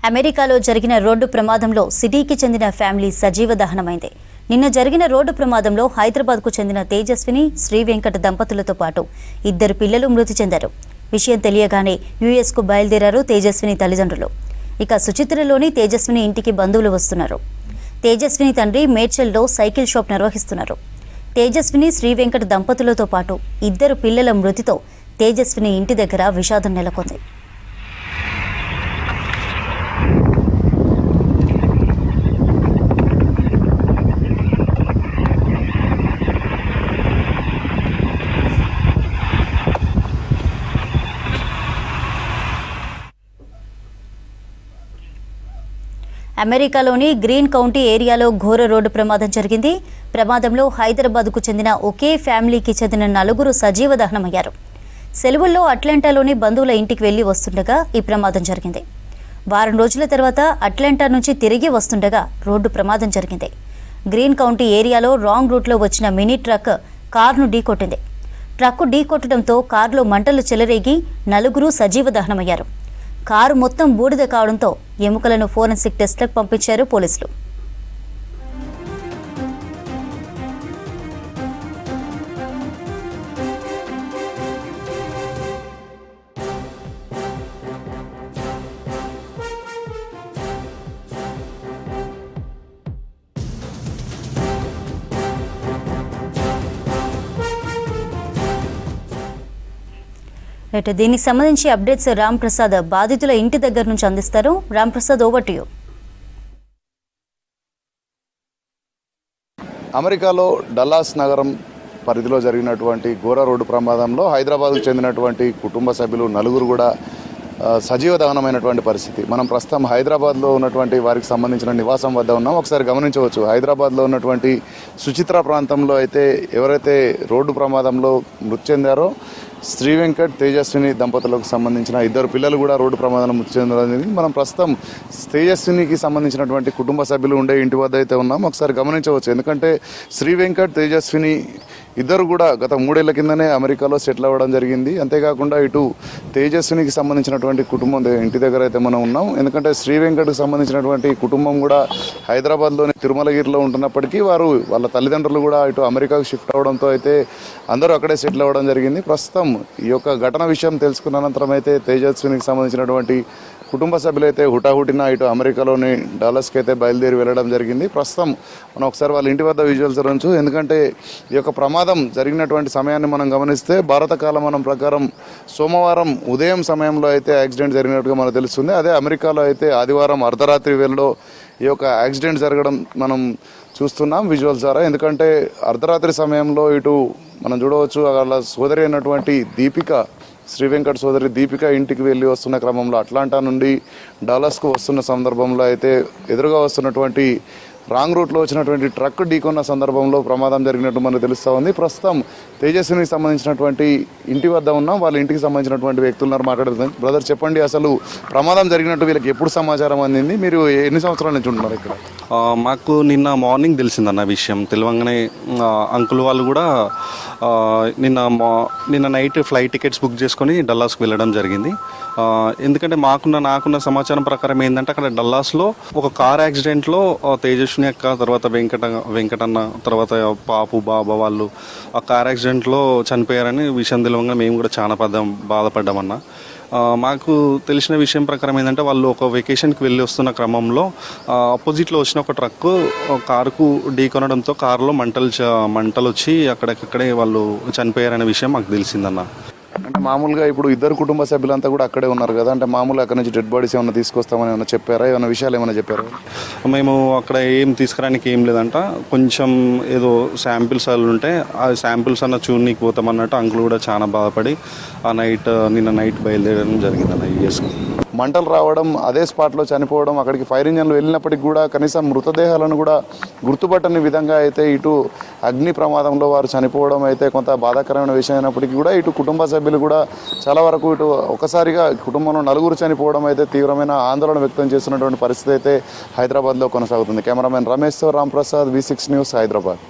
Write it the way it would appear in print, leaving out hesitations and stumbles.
అమెరికాలో జరిగిన రోడ్డు ప్రమాదంలో సిటీకి చెందిన ఫ్యామిలీ సజీవ దహనమైంది. నిన్న జరిగిన రోడ్డు ప్రమాదంలో హైదరాబాద్కు చెందిన తేజస్విని, శ్రీ వెంకట దంపతులతో పాటు 2 పిల్లలు మృతి చెందారు. విషయం తెలియగానే యుఎస్కు బయలుదేరారు తేజస్విని తల్లిదండ్రులు. ఇక సుచిత్రలోని తేజస్విని ఇంటికి బంధువులు వస్తున్నారు. తేజస్విని తండ్రి మేడ్చల్లో సైకిల్ షాప్ నిర్వహిస్తున్నారు. తేజస్విని, శ్రీ వెంకట దంపతులతో పాటు 2 పిల్లల మృతితో తేజస్విని ఇంటి దగ్గర విషాదం నెలకొంది. అమెరికాలోని గ్రీన్ కౌంటీ ఏరియాలో ఘోర రోడ్డు ప్రమాదం జరిగింది. ప్రమాదంలో హైదరాబాద్కు చెందిన ఒకే ఫ్యామిలీకి చెందిన 4 సజీవ దహనమయ్యారు. సెలవుల్లో అట్లాంటాలోని బంధువుల ఇంటికి వెళ్లి వస్తుండగా ఈ ప్రమాదం జరిగింది. వారం రోజుల తర్వాత అట్లాంటా నుంచి తిరిగి వస్తుండగా రోడ్డు ప్రమాదం జరిగింది. గ్రీన్ కౌంటీ ఏరియాలో రాంగ్ రూట్లో వచ్చిన మినీ ట్రక్ కారును ఢీకొట్టింది. ట్రక్కు ఢీకొట్టడంతో కారులో మంటలు చెలరేగి 4 సజీవ దహనమయ్యారు. కారు మొత్తం బూడిద కావడంతో ఎముకలను ఫోరెన్సిక్ టెస్టులకు పంపించారు పోలీసులు. దీనికి సంబంధించి అప్డేట్స్ రామ్ ప్రసాద్ బాధితుల ఇంటి దగ్గర నుంచి అందిస్తారు. Ram Prasad, over to you. అమెరికాలో డల్లాస్ నగరం పరిధిలో జరిగినటువంటి ఘోర రోడ్డు ప్రమాదంలో హైదరాబాద్కు చెందినటువంటి కుటుంబ సభ్యులు 4 కూడా సజీవ దహనమైనటువంటి పరిస్థితి. మనం ప్రస్తుతం హైదరాబాద్లో ఉన్నటువంటి వారికి సంబంధించిన నివాసం వద్ద ఉన్నాం. ఒకసారి గమనించవచ్చు, హైదరాబాద్లో ఉన్నటువంటి సుచిత్ర ప్రాంతంలో అయితే ఎవరైతే రోడ్డు ప్రమాదంలో మృతి చెందారో శ్రీ వెంకట్, తేజస్విని దంపతులకు సంబంధించిన 2 పిల్లలు కూడా రోడ్డు ప్రమాదంలో మృతి చెందడం. మనం ప్రస్తుతం తేజస్వినికి సంబంధించినటువంటి కుటుంబ సభ్యులు ఉండే ఇంటి వద్ద అయితే ఉన్నాం. ఒకసారి గమనించవచ్చు, ఎందుకంటే శ్రీ వెంకట్, తేజస్విని ఇద్దరు కూడా గత 3 ఏళ్ల కిందనే అమెరికాలో సెటిల్ అవ్వడం జరిగింది. అంతేకాకుండా ఇటు తేజస్వినికి సంబంధించినటువంటి కుటుంబం ఇంటి దగ్గర అయితే మనం ఉన్నాం. ఎందుకంటే శ్రీ వెంకట్కి సంబంధించినటువంటి కుటుంబం కూడా హైదరాబాద్లోని తిరుమలగిరిలో ఉంటున్నప్పటికీ వాళ్ళ తల్లిదండ్రులు కూడా ఇటు అమెరికాకు షిఫ్ట్ అవ్వడంతో అయితే అందరూ అక్కడే సెటిల్ అవ్వడం జరిగింది. ప్రస్తుతం ఈ యొక్క ఘటన విషయం తెలుసుకున్న అనంతరం అయితే తేజస్వినికి సంబంధించినటువంటి కుటుంబ సభ్యులైతే హుటాహుటిన ఇటు అమెరికాలోని డాలస్కి అయితే బయలుదేరి వెళ్ళడం జరిగింది. ప్రస్తుతం మనం ఒకసారి వాళ్ళ ఇంటి వద్ద విజువల్స్ రంచు. ఎందుకంటే ఈ యొక్క ప్రమాదం జరిగినటువంటి సమయాన్ని మనం గమనిస్తే భారత కాలమానం ప్రకారం సోమవారం ఉదయం సమయంలో అయితే యాక్సిడెంట్ జరిగినట్టుగా మనకు తెలుస్తుంది. అదే అమెరికాలో అయితే ఆదివారం అర్ధరాత్రి వేళలో ఈ యొక్క యాక్సిడెంట్ జరగడం మనం చూస్తున్నాం విజువల్స్ ద్వారా. ఎందుకంటే అర్ధరాత్రి సమయంలో ఇటు మనం చూడవచ్చు, వాళ్ళ సోదరి అయినటువంటి దీపిక, శ్రీ వెంకట్ సోదరి దీపిక ఇంటికి వెళ్ళి వస్తున్న క్రమంలో అట్లాంటా నుండి డాలస్కు వస్తున్న సందర్భంలో అయితే ఎదురుగా వస్తున్నటువంటి రాంగ్ రూట్లో వచ్చినటువంటి ట్రక్ ఢీకొన్న సందర్భంలో ప్రమాదం జరిగినట్టు మనకు తెలుస్తూ ఉంది. ప్రస్తుతం తేజస్వినికి సంబంధించినటువంటి ఇంటి వద్ద ఉన్నాం. వాళ్ళ ఇంటికి సంబంధించినటువంటి వ్యక్తులున్నారు, మాట్లాడుతున్నాం. బ్రదర్, చెప్పండి, అసలు ప్రమాదం జరిగినట్టు వీళ్ళకి ఎప్పుడు సమాచారం అందింది? మీరు ఎన్ని సంవత్సరాల నుంచి ఉంటున్నారు ఇక్కడ? మాకు నిన్న మార్నింగ్ తెలిసిందన్న విషయం. తెలియగానే అంకుల్ వాళ్ళు కూడా నిన్న నైట్ ఫ్లైట్ టికెట్స్ బుక్ చేసుకొని డల్లాస్కి వెళ్ళడం జరిగింది. ఎందుకంటే నాకున్న సమాచారం ప్రకారం ఏంటంటే అక్కడ డల్లాస్లో ఒక కార్ యాక్సిడెంట్లో తేజస్విని అక్క, తర్వాత వెంకటన్న, తర్వాత పాపు, బాబా వాళ్ళు ఆ కార్ యాక్సిడెంట్లో చనిపోయారని విషయం తెలియగానే మేము కూడా చాలా బాధపడ్డామన్నా. మాకు తెలిసిన విషయం ప్రకారం ఏంటంటే వాళ్ళు ఒక వెకేషన్కి వెళ్ళి వస్తున్న క్రమంలో ఆపోజిట్లో వచ్చిన ఒక ట్రక్కు కారుకు ఢీకొనడంతో కారులో మంటలు వచ్చి అక్కడే వాళ్ళు చనిపోయారనే విషయం మాకు తెలిసిందన్న. అంటే మామూలుగా ఇప్పుడు 2 కుటుంబ సభ్యులంతా కూడా అక్కడే ఉన్నారు కదా, అంటే మామూలుగా అక్కడ నుంచి డెడ్ బాడీస్ ఏమైనా తీసుకొస్తామని ఏమైనా చెప్పారా? ఏమైనా విషయాలు ఏమైనా చెప్పారా? మేము అక్కడ ఏం తీసుకురానికి ఏం లేదంట. కొంచెం ఏదో శాంపిల్స్ అవి ఉంటే ఆ శాంపిల్స్ అన్న చూడనీకి పోతామన్నట్టు అంకుల్ కూడా చాలా బాధపడి నిన్న నైట్ బయలుదేరడం జరిగిందన్న యూఎస్కి. మంటలు రావడం, అదే స్పాట్లో చనిపోవడం, అక్కడికి ఫైర్ ఇంజన్లు వెళ్ళినప్పటికీ కూడా కనీసం మృతదేహాలను కూడా గుర్తుపట్టని విధంగా అయితే ఇటు అగ్ని ప్రమాదంలో వారు చనిపోవడం అయితే కొంత బాధాకరమైన విషయం అయినప్పటికీ కూడా ఇటు కుటుంబ సభ్యులు కూడా చాలా వరకు ఇటు ఒకసారిగా కుటుంబంలో 4 చనిపోవడం అయితే తీవ్రమైన ఆందోళన వ్యక్తం చేస్తున్నటువంటి పరిస్థితి అయితే హైదరాబాద్లో కొనసాగుతుంది. కెమెరామెన్ రమేష్తో రామ్ ప్రసాద్, V6 న్యూస్, హైదరాబాద్.